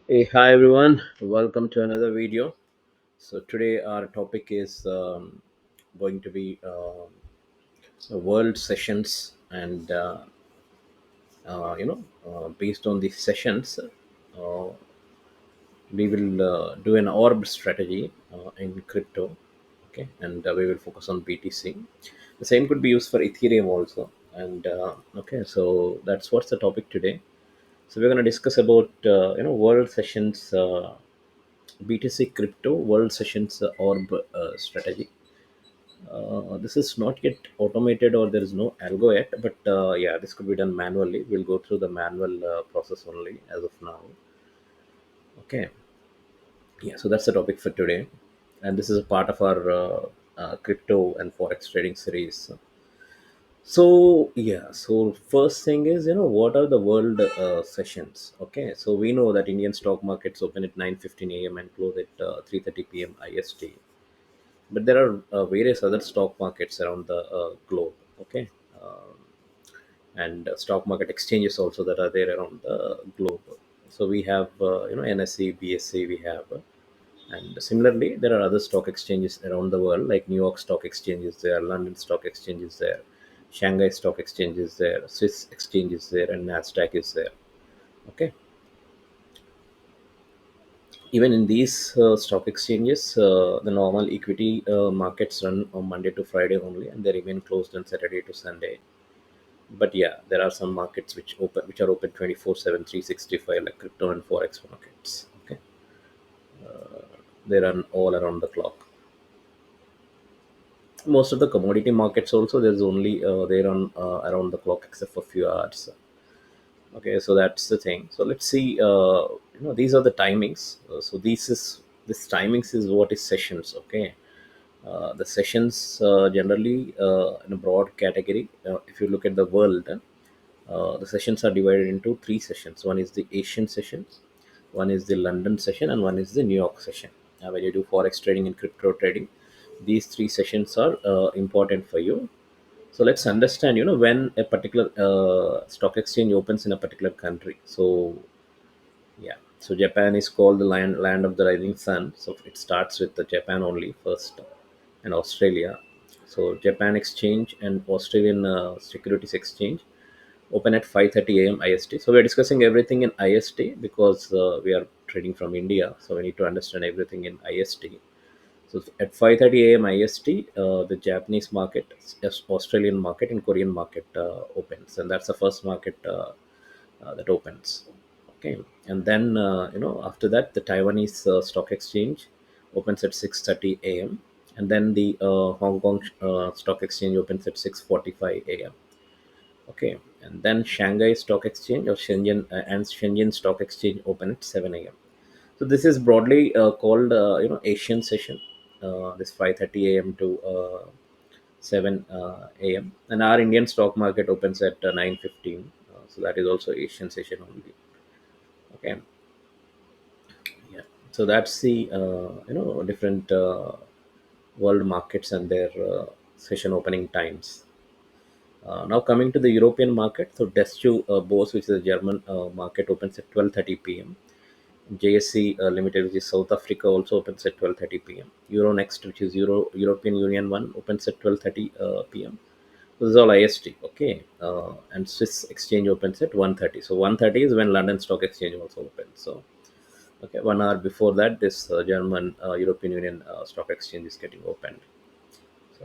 Hey, hi everyone. Welcome to another video. So today our topic is going to be the world sessions, and based on these sessions, we will do an orb strategy in crypto. Okay, and we will focus on BTC. The same could be used for Ethereum also. And okay, so that's what's the topic today. So we're going to discuss about world sessions. BTC crypto world sessions orb strategy. This is not yet automated or there is no algo yet, but yeah, this could be done manually. We'll go through the manual process only as of now. Okay, yeah, so that's the topic for today, and this is a part of our crypto and forex trading series. So yeah, so first thing is what are the world sessions? Okay, so we know that Indian stock markets open at 9:15 a.m. and close at 3:30 p.m. IST. But there are various other stock markets around the globe. Okay, um, and stock market exchanges also that are there around the globe. So we have NSE, BSE, we have, and similarly there are other stock exchanges around the world like New York Stock Exchange is there, London Stock Exchange is there, Shanghai Stock Exchange is there, Swiss Exchange is there, and Nasdaq is there. Okay, even in these stock exchanges, the normal equity markets run on Monday to Friday only, and they remain closed on Saturday to Sunday. But yeah, there are some markets which are open 24/7, 365, like crypto and forex markets. Okay, they run all around the clock. Most of the commodity markets also, there's only they run around the clock except for few hours. Okay, so that's the thing. So let's see. These are the timings. So this timings is what is sessions. Okay, the sessions generally in a broad category. If you look at the world, the sessions are divided into three sessions. One is the Asian session, one is the London session, and one is the New York session. When you do forex trading and crypto trading, these three sessions are important for you. So let's understand, when a particular stock exchange opens in a particular country. So yeah, so Japan is called the land of the rising sun. So it starts with the Japan only first, and Australia. So Japan exchange and Australian securities exchange open at 5:30 a.m. IST. So we are discussing everything in IST because we are trading from India. So we need to understand everything in IST. So at 5:30 a.m. IST, the Japanese market, Australian market, and Korean market opens, and that's the first market that opens. Okay, and then after that, the Taiwanese stock exchange opens at 6:30 a.m. and then the Hong Kong stock exchange opens at 6:45 a.m. Okay, and then Shanghai Stock Exchange or Shenzhen Stock Exchange open at 7 a.m. So this is broadly called Asian session. This 5:30 a.m. to 7 a.m. And our Indian stock market opens at 9:15. So that is also Asian session only. Okay, yeah. So that's the different world markets and their session opening times. Now coming to the European market, so Deutsche Börse, which is a German market, opens at 12:30 p.m. JSC Limited, which is South Africa, also opens at 12:30 p.m. Euronext, which is European Union one, opens at 12:30 p.m. This is all IST, okay. And Swiss Exchange opens at 1:30. So 1:30 is when London Stock Exchange also opens. So okay, 1 hour before that, this German European Union Stock Exchange is getting opened.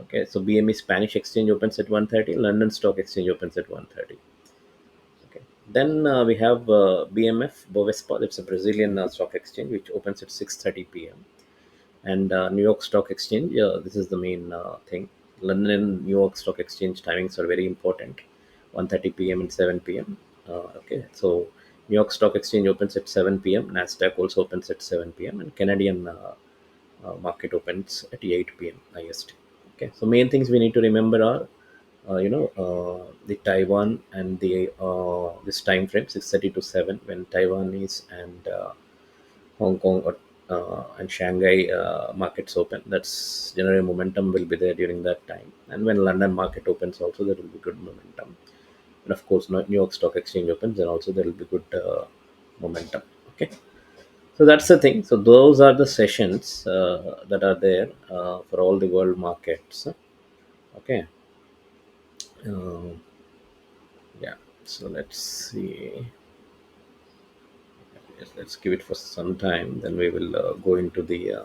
Okay, so BME Spanish Exchange opens at 1:30. London Stock Exchange opens at 1:30. Okay. Then we have BMF Bovespa. That's a Brazilian stock exchange which opens at 6:30 p.m. And New York Stock Exchange. This is the main thing. London and New York Stock Exchange timings are very important. 1:30 p.m. and 7 p.m. Okay. So New York Stock Exchange opens at 7 p.m. Nasdaq also opens at 7 p.m. and Canadian market opens at 8 p.m. IST. Okay, so main things we need to remember are, the Taiwan and the this time frame 6:30 to 7 when Taiwanese and Hong Kong and Shanghai markets open. That's generally momentum will be there during that time, and when London market opens, also there will be good momentum. And of course, New York Stock Exchange opens, and also there will be good momentum. Okay. So that's the thing. So those are the sessions that are there for all the world markets. Okay. uh, yeah, so let's see. Yes, let's give it for some time, then we will go into the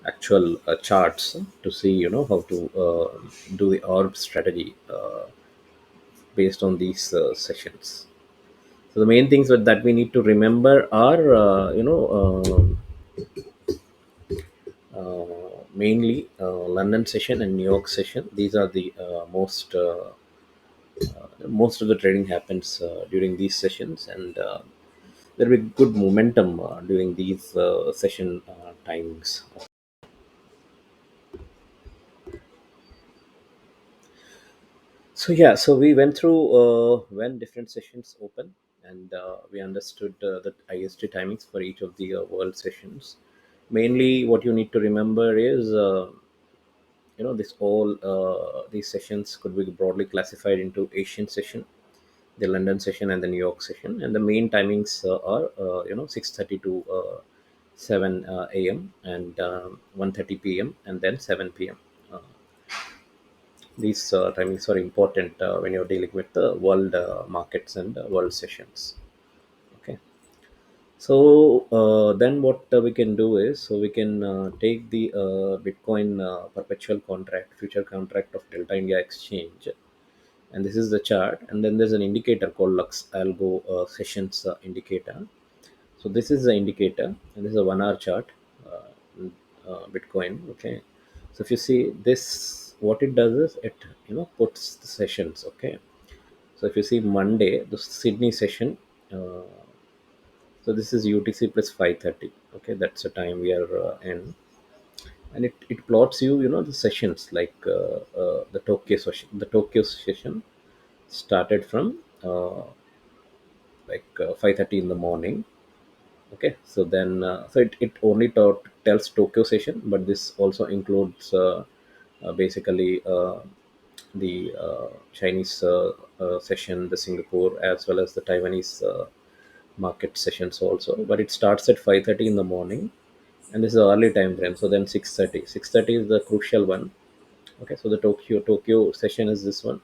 actual charts to see, how to do the orb strategy based on these sessions. So the main things that we need to remember are, mainly London session and New York session. These are the most of the trading happens during these sessions, and there will be good momentum during these session timings. So yeah, so we went through when different sessions open, and we understood the IST timings for each of the world sessions. Mainly, what you need to remember is, this all these sessions could be broadly classified into Asian session, the London session, and the New York session. And the main timings are, 6:30 to 7 a.m. and 1:30 p.m. and then 7 p.m. Uh, these timings are important when you're dealing with the world markets and world sessions. Okay. So then what we can do is, so we can take the Bitcoin perpetual contract, future contract of Delta India Exchange, and this is the chart. And then there's an indicator called Lux Algo Sessions indicator. So this is the indicator, and this is a 1 hour chart, Bitcoin. Okay. So if you see this, what it does is it, puts the sessions. Okay. So if you see Monday, the Sydney session. Uh, so this is UTC plus 5:30. Okay, that's the time we are in, and it plots you, the sessions like the Tokyo session. The Tokyo session started from 5:30 in the morning. Okay, so then it only tells Tokyo session, but this also includes basically the Chinese session, the Singapore, as well as the Taiwanese market sessions also. But it starts at 5:30 in the morning, and this is the early time frame. So then 6:30, 6:30 is the crucial one. Okay, so the Tokyo session is this one.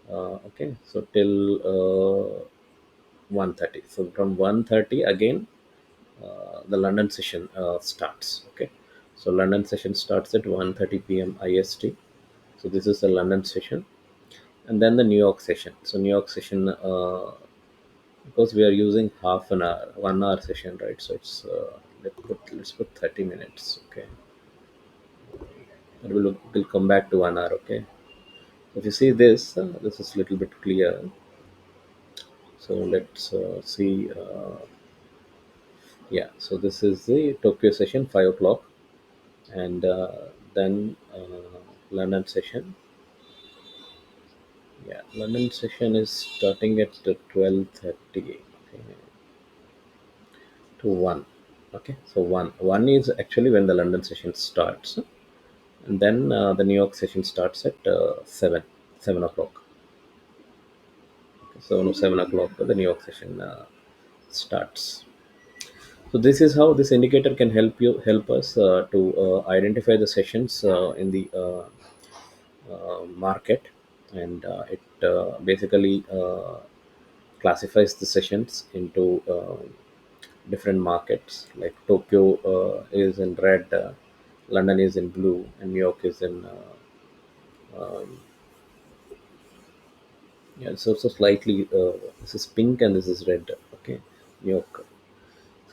Okay, so till 1:30. So from 1:30 again, the London session starts. Okay, so London session starts at 1:30 p.m. IST. So this is the London session, and then the New York session. So New York session, because we are using half an hour, 1 hour session, right? So it's let's put 30 minutes. Okay, and we'll come back to 1 hour. Okay, if you see this, this is a little bit clear. So let's see. Yeah, so this is the Tokyo session, 5 o'clock, and then London session. Yeah, London session is starting at 12:30, okay, to 1. Okay, so one is actually when the London session starts, and then the New York session starts at 7 o'clock. Okay, so no, 7 o'clock the New York session starts. So this is how this indicator can help us to identify the sessions in the market, and it basically classifies the sessions into different markets. Like Tokyo is in red, London is in blue, and New York is in yeah. So slightly this is pink and this is red. Okay, New York.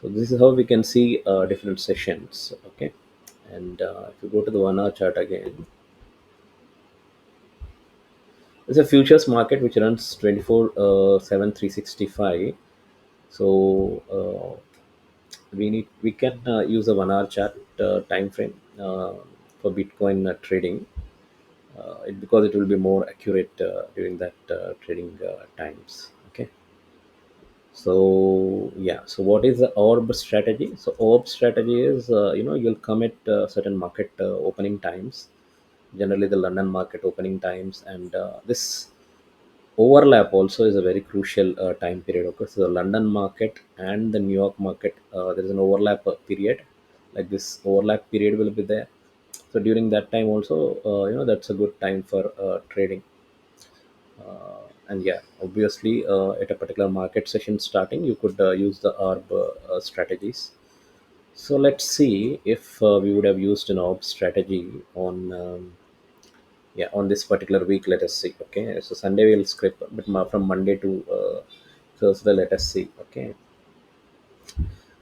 So this is how we can see different sessions. Okay, and if you go to the 1 hour chart again, it's a futures market which runs 24/7, 365. So we can use a 1 hour chart time frame for Bitcoin trading, because it will be more accurate during that trading times. Okay. So yeah, so what is the orb strategy? So orb strategy is, you'll come at certain market opening times, generally the London market opening times, and this overlap also is a very crucial time period. Okay, so the London market and the New York market, there is an overlap period. Like this overlap period will be there. So during that time also, that's a good time for trading. And yeah, obviously, at a particular market session starting, you could use the ARB strategies. So let's see if we would have used an ARB strategy on. On this particular week, let us see. Okay, so Sunday we'll script, but from Monday to Thursday, let us see. Okay,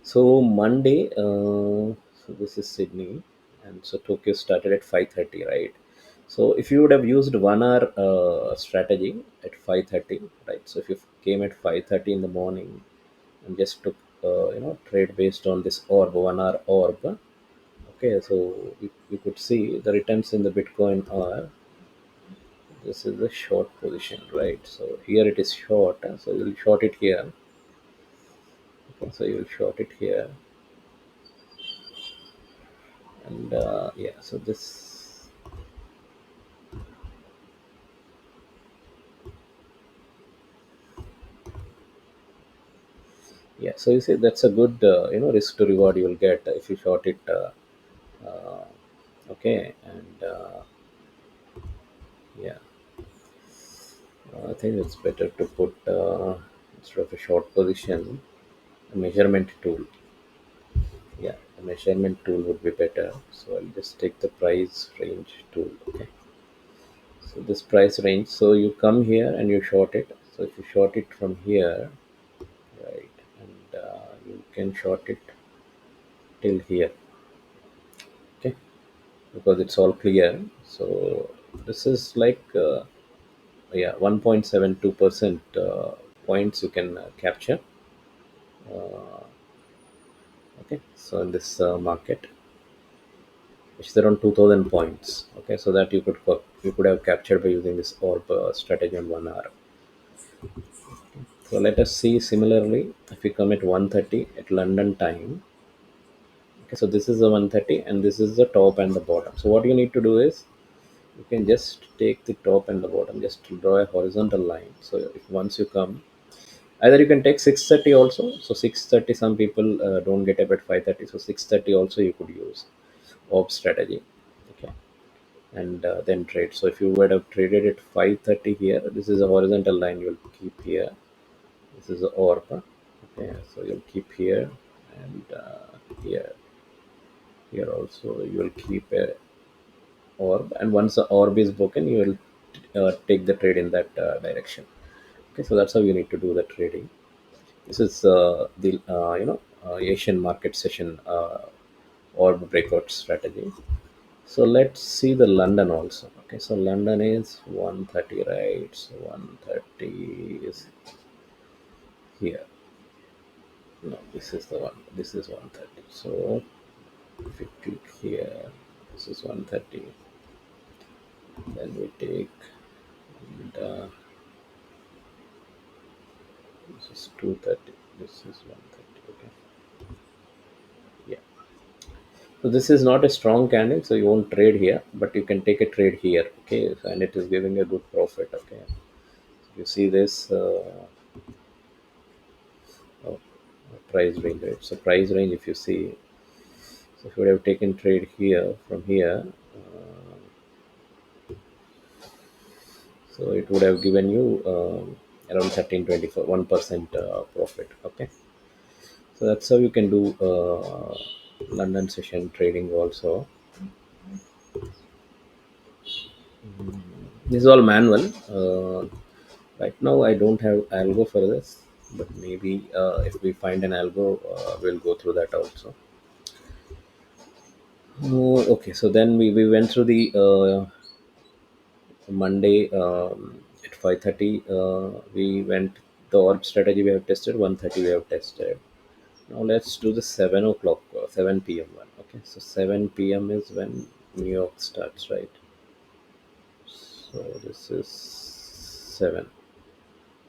so Monday, so this is Sydney, and so Tokyo started at 5:30, right? So if you would have used 1 hour strategy at 5:30, right? So if you came at 5:30 in the morning and just took trade based on this orb, 1 hour orb. Okay, so you could see the returns in the Bitcoin are, this is the short position, right? So here it is short, so you'll short it here. Okay, so you'll short it here, and yeah, so this, yeah, so you see that's a good risk to reward you will get if you short it. Uh, okay, and yeah, I think it's better to put instead of a short position, a measurement tool. Yeah, a measurement tool would be better. So I'll just take the price range tool. Okay, so this price range, so you come here and you short it. So if you short it from here, right, and you can short it till here. Okay, because it's all clear. So this is like yeah, 1.72% points you can capture. Okay, so in this market, which is around 2000 points. Okay, so that you could have captured by using this orb strategy on 1 hour. So let us see similarly if we come at 1:30 at London time. Okay, so this is the 1:30 and this is the top and the bottom. So what you need to do is you can just take the top and the bottom, just to draw a horizontal line. So if once you come, either you can take 6:30 also. So 6:30, some people don't get up at 5:30, so 6:30 also you could use orb strategy. Okay, and then trade. So if you would have traded at 5:30 here, this is a horizontal line you'll keep here. This is the orb. Okay, so you'll keep here, and here, here also you will keep a orb, and once the orb is broken, you will take the trade in that direction. Okay, so that's how you need to do the trading. This is the Asian market session orb breakout strategy. So let's see the London also. Okay, so London is 1:30, right? So 1:30 is here. No, this is the one. This is 1:30. So if you click here, this is 1:30. Then we take, and this is 2:30. This is 1:30. Okay. Yeah. So this is not a strong candle, so you won't trade here, but you can take a trade here. Okay, and it is giving a good profit. Okay. You see this uh, price range, right? So price range, if you see, so if you would have taken trade here from here, so it would have given you around 13.24 1% profit. Okay, so that's how you can do London session trading also. This is all manual. Right now, I don't have algo for this, but maybe if we find an algo, we'll go through that also. Okay, so then we went through the Monday at 5:30. We went the orb strategy we have tested. 1:30 we have tested. Now let's do the 7 o'clock, 7 p.m. one. Okay, so 7 p.m. is when New York starts, right? So this is 7,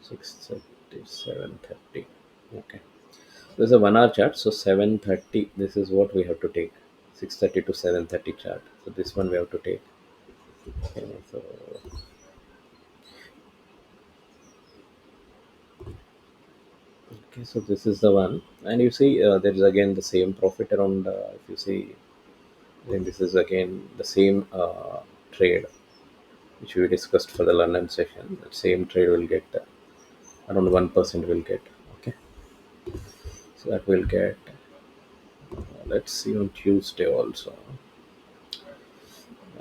6:30, 7:30. Okay, there's a 1 hour chart. So 7:30. This is what we have to take. 6:30 to 7:30 chart. So this one we have to take. Okay, so Okay, so this is the one, and you see there is again the same profit around. If you see, then this is again the same trade which we discussed for the London session. That same trade will get around 1% will get. Okay, so that will get. Let's see on Tuesday also,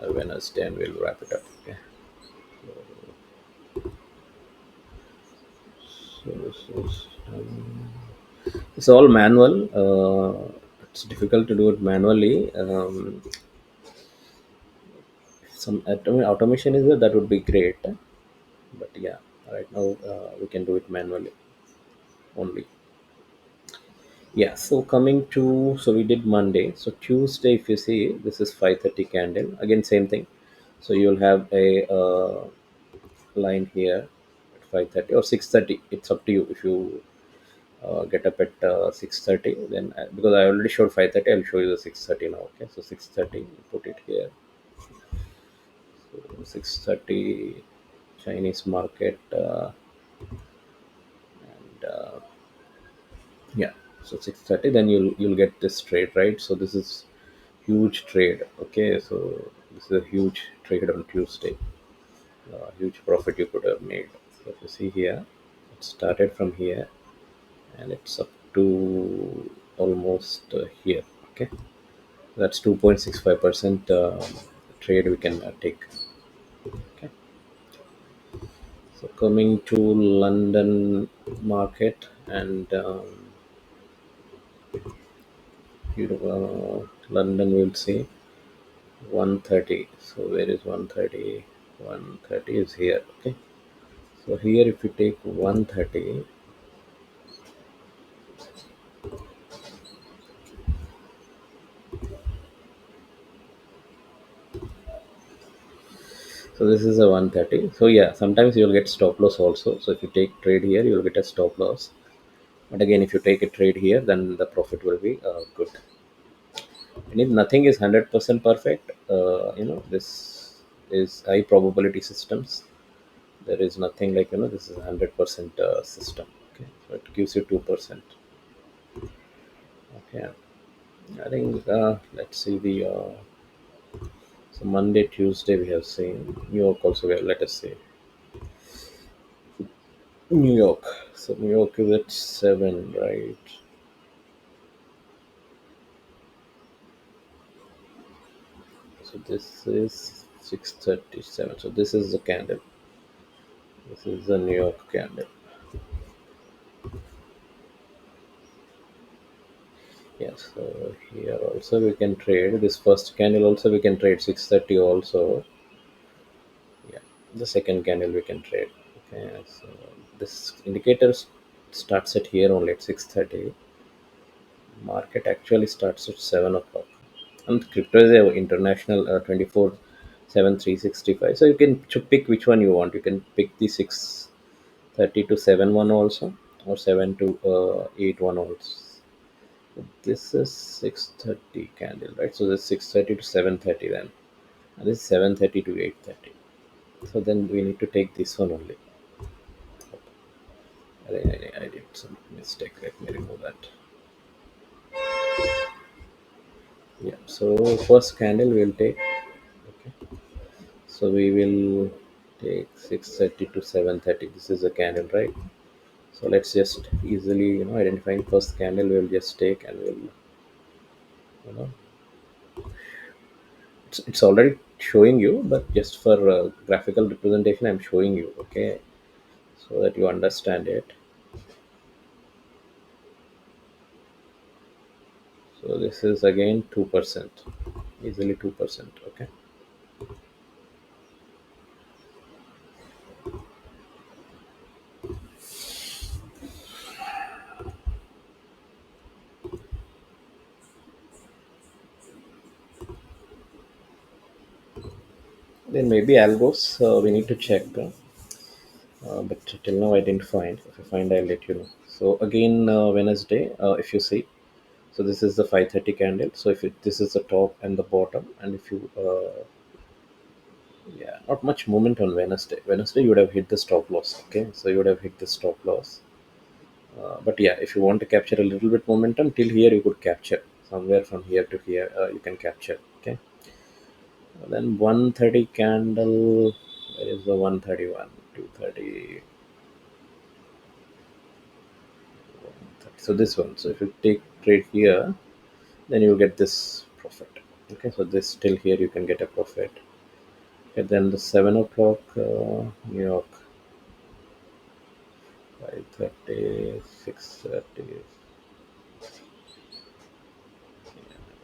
Wednesday, and we'll wrap it up. Okay, so this is. It's all manual. It's difficult to do it manually. Some automation is there, that would be great, but yeah, right now we can do it manually only. Yeah, so coming to, so we did Monday, so Tuesday, if you see, this is 5:30 candle, again same thing. So you'll have a line here at 5:30 or 6:30, it's up to you. If you get up at 6:30, then because I already showed 5:30, I'll show you the 6:30 now. Okay, so 6:30, put it here. So 6:30 Chinese market, and yeah, so 6:30, then you'll get this trade, right? So this is huge trade. Okay, so this is a huge trade on Tuesday. Huge profit you could have made. So if you see here, it started from here and it's up to almost here. Okay, that's 2.65% trade we can take. Okay, so coming to London market, and London, we'll see 130. So where is 130? 130 is here. Okay, so here if you take 130, so this is a 130. So yeah, sometimes you'll get stop loss also. So if you take trade here, you'll get a stop loss. But again, if you take a trade here, then the profit will be good. And if nothing is 100% perfect, this is high probability systems. There is nothing like, this is 100% system. Okay, so it gives you 2%. Okay, I think let's see the so Monday, Tuesday we have seen New York also. Let us see New York. So New York is at 7, right? So this is 6:37. So this is the candle. This is the New York candle. Yes. So here also we can trade this first candle. Also we can trade 6:30 also. Yeah. The second candle we can trade. Okay. So this indicator starts at here only at 6:30. Market actually starts at 7 o'clock. And crypto is a international 24/7 365. So you can pick which one you want. You can pick the 6:30 to 7 one also, or 7 to 8 one also. This is 6:30 candle, right? So this 6:30 to 7:30 then. And this is 7:30 to 8:30. So then we need to take this one only. I did some mistake. Let me remove that. Yeah. So first candle we'll take. Okay. So we will take 6:30 to 7:30. This is a candle, right? So let's just easily, identifying first candle we'll just take, and we'll, you know, it's already showing you, but just for graphical representation, I'm showing you, okay, so that you understand it. So this is again 2%, easily 2%. Okay, then maybe algos we need to check, but till now I didn't find. If I find, I'll let you know. So again, Wednesday, if you see, so this is the 5:30 candle. So if this is the top and the bottom, and if you yeah, not much movement on Wednesday. Wednesday you would have hit the stop loss. Okay, so you would have hit the stop loss. But yeah, if you want to capture a little bit momentum till here, you could capture somewhere from here to here. You can capture. Okay. Then 130 candle. Where is the 131? 230. So this one. So if you take trade here, then you will get this profit. Okay. So this till here you can get a profit. Okay. Then the 7 o'clock New York 5:30, 6:30.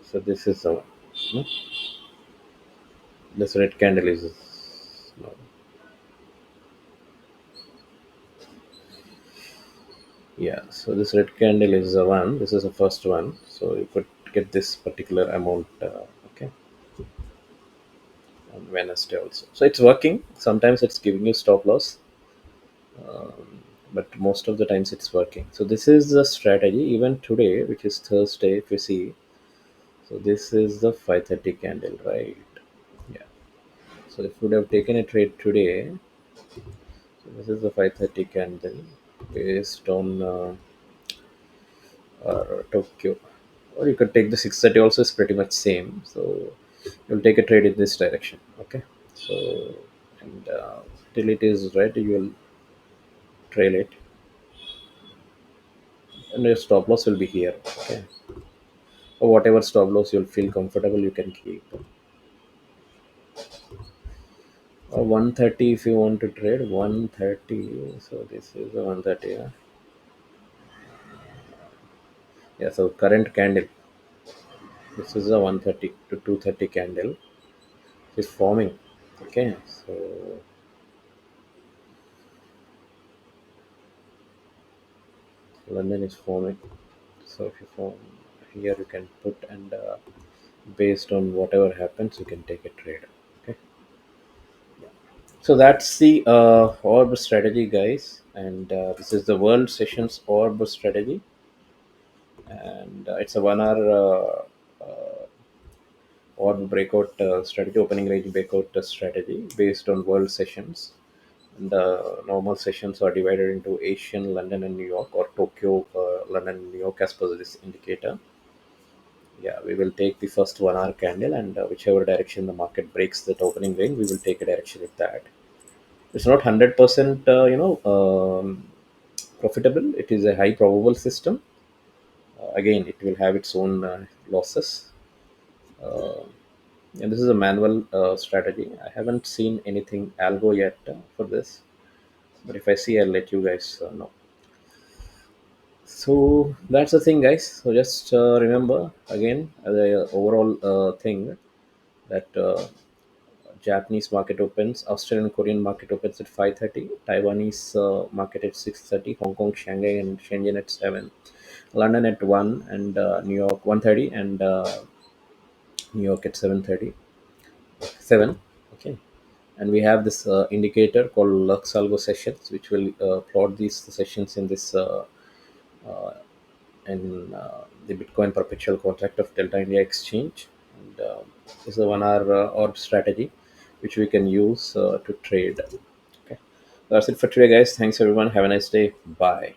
So this is the one. No? This red candle is no. Yeah, so this red candle is the one. This is the first one. So you could get this particular amount. Okay, on Wednesday also. So it's working. Sometimes it's giving you stop loss, but most of the times it's working. So this is the strategy. Even today, which is Thursday, if you see. So this is the 5:30 candle, right? Yeah. So if you would have taken a trade today, so this is the 5:30 candle based on Tokyo. Or you could take the 630 also, is pretty much same. So you'll take a trade in this direction. Okay. So and till it is red, you will trail it, and your stop loss will be here. Okay. Or whatever stop loss you'll feel comfortable, you can keep. Or 130 if you want to trade 130. So this is the 130. Yeah. Yeah. So current candle. This is a 130 to 230 candle is forming. Okay. So London is forming. So if you form here, you can put, and based on whatever happens, you can take a trade. Okay. So that's the orb strategy, guys, and this is the world sessions orb strategy, and it's a 1 hour orb breakout strategy, opening range breakout strategy based on world sessions. And the normal sessions are divided into Asian, London, and New York, or Tokyo, London, and New York, as per this indicator. Yeah, we will take the first 1 hour candle, and whichever direction the market breaks that opening range, we will take a direction with that. It's not 100% profitable. It is a high probable system. Again, it will have its own losses. Uh, and this is a manual strategy. I haven't seen anything algo yet for this, but if I see, I'll let you guys know. So that's the thing, guys. So just remember again the overall thing that Japanese market opens, Australian Korean market opens at 5:30, Taiwanese market at 6:30, Hong Kong, Shanghai, and Shenzhen at 7, London at 1, and New York 1:30, and New York at 7:30, 7. Okay, and we have this indicator called Lux Algo sessions, which will plot these sessions in this the Bitcoin perpetual contract of Delta India Exchange. And this is a 1 hour orb strategy which we can use to trade. Okay, that's it for today, guys. Thanks everyone. Have a nice day. Bye.